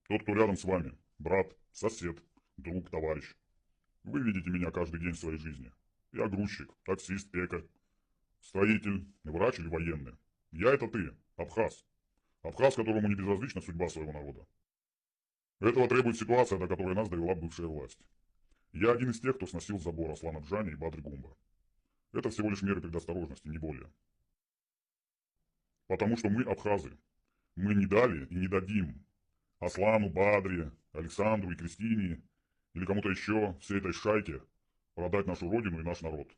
Тот, кто рядом с вами, брат, сосед, друг, товарищ. Вы видите меня каждый день в своей жизни. Я грузчик, таксист, пекарь, строитель, врач или военный. Я это ты, абхаз. Абхаз, которому не безразлична судьба своего народа. Этого требует ситуация, до которой нас довела бывшая власть. Я один из тех, кто сносил забор Аслана Джани и Бадры Гумба. Это всего лишь меры предосторожности, не более. Потому что мы абхазы. Мы не дали и не дадим Аслану, Бадре, Александру и Кристине или кому-то еще, всей этой шайке, продать нашу родину и наш народ.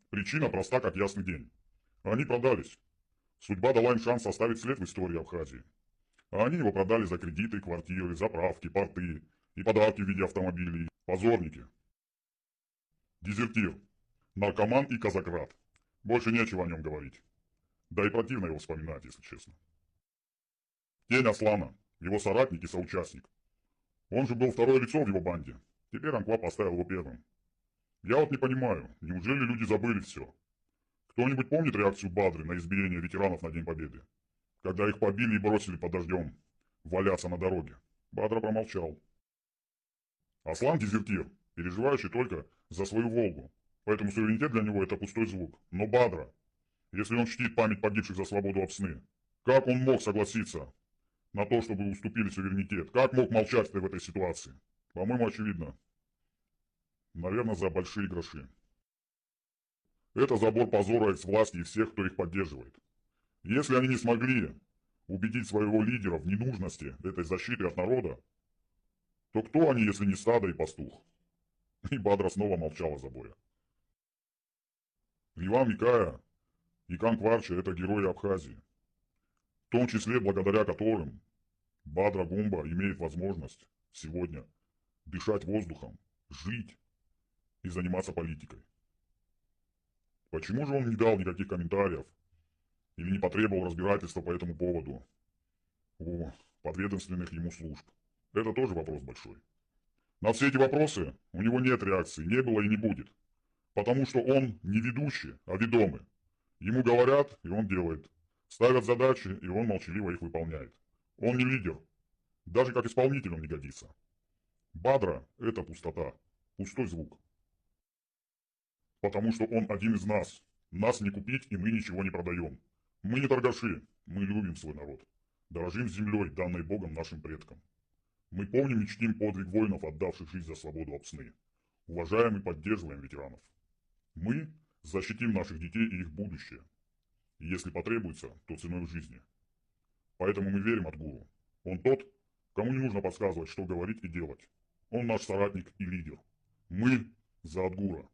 Причина проста, как ясный день. Они продались. Судьба дала им шанс оставить след в истории Абхазии. А они его продали за кредиты, квартиры, заправки, порты и подарки в виде автомобилей. Позорники. Дезертир. Наркоман и казакрат. Больше нечего о нем говорить. Да и противно его вспоминать, если честно. Тень Аслана, его соратник и соучастник. Он же был второе лицо в его банде. Теперь Анква поставил его первым. Я вот не понимаю, неужели люди забыли все? Кто-нибудь помнит реакцию Бадры на избиение ветеранов на День Победы? Когда их побили и бросили под дождем валяться на дороге. Бадра промолчал. Аслан дезертир, переживающий только за свою Волгу. Поэтому суверенитет для него это пустой звук. Но Бадра, если он чтит память погибших за свободу Апсны, как он мог согласиться на то, чтобы уступили суверенитет? Как мог молчать в этой ситуации? По-моему, очевидно. Наверное, за большие гроши. Это забор позора экс-власти и всех, кто их поддерживает. Если они не смогли убедить своего лидера в ненужности этой защиты от народа, то кто они, если не стадо и пастух? И Бадра снова молчал о заборе. Ливан Микая и Кан Кварча – это герои Абхазии, в том числе благодаря которым Бадра Гумба имеет возможность сегодня дышать воздухом, жить и заниматься политикой. Почему же он не дал никаких комментариев или не потребовал разбирательства по этому поводу у подведомственных ему служб? Это тоже вопрос большой. На все эти вопросы у него нет реакции, не было и не будет. Потому что он не ведущий, а ведомый. Ему говорят, и он делает. Ставят задачи, и он молчаливо их выполняет. Он не лидер. Даже как исполнитель он не годится. Бадра – это пустота, пустой звук. Потому что он один из нас. Нас не купить, и мы ничего не продаем. Мы не торгаши, мы любим свой народ. Дорожим землей, данной Богом нашим предкам. Мы помним и чтим подвиг воинов, отдавших жизнь за свободу Апсны. Уважаем и поддерживаем ветеранов. Мы защитим наших детей и их будущее. И если потребуется, то ценой жизни. Поэтому мы верим Адгуру. Он тот, кому не нужно подсказывать, что говорить и делать. Он наш соратник и лидер. Мы за Адгура.